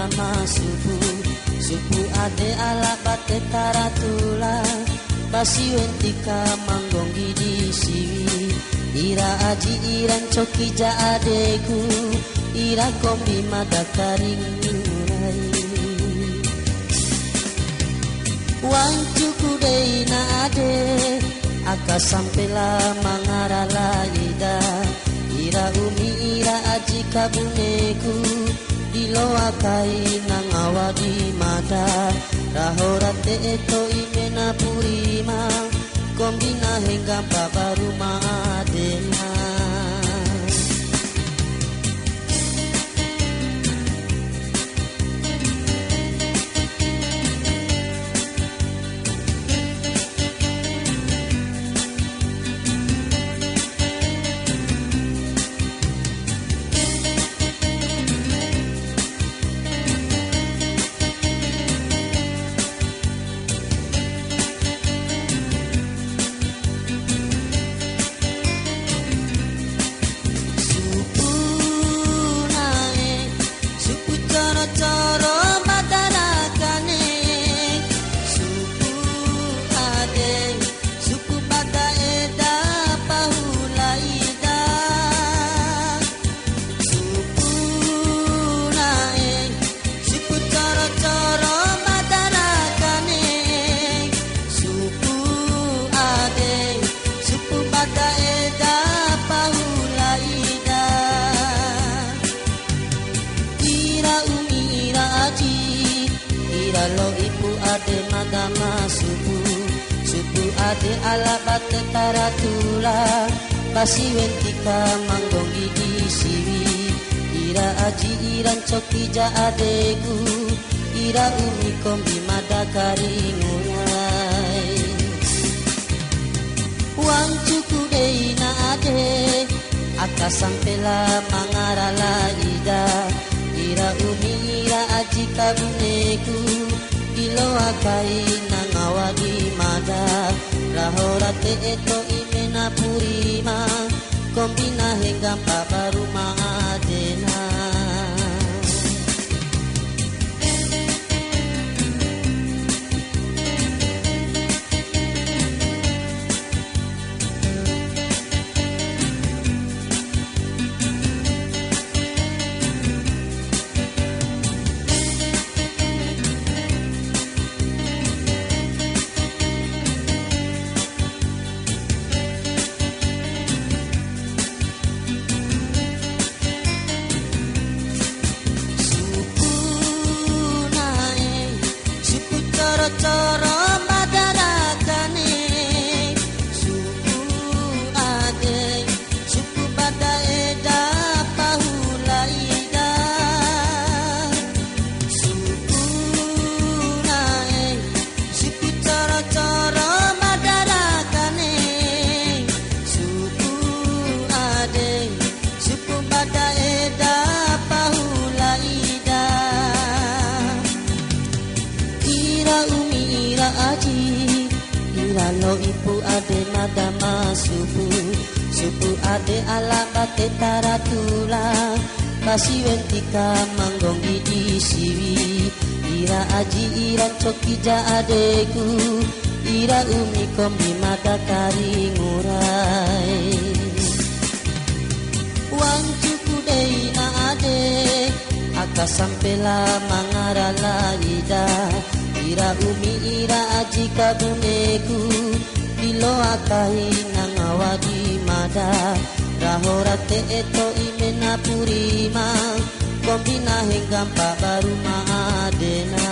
madama supu supu ade ala bate taratula basi wentika manggonggi di siwi ira aji iran coki ja adeku ira kombi madakaring nurai wancuku deina ade aka sampela mangarala ida ira umi ira aji kabuneku diloakai nangawa di mada rahorate eto imena purima kombina hingga babaru maadena Kalau ibu ade madama supu supu ade ala bate taratula basi wentika manggonggi di siwi ira aji iran coki ja adeku ira umi kombi madakari murai wang cuku deina ade aka sampela mangarala ida ira umi ira aji kabuneku diloakai nangawa di mada rahorate eto imena purima kombina hingga babaru maadena coro madarakane suku ade suku bada eda pahula ida suku nae suku coro madarakane suku ade suku bada eda pahula ida ira umi ira aji ira lo ibu ade madama supu supu ade ala bate taratula basi wentika manggonggi di siwi ira aji ira coki ja adeku ira umi kombi madakari ngurai wang cuku deina ade aka sampela mangarala ida ira umi ira aji kabuneku diloakai nangawa di mada rahorate eto imena purima kombina hingga babaru maadena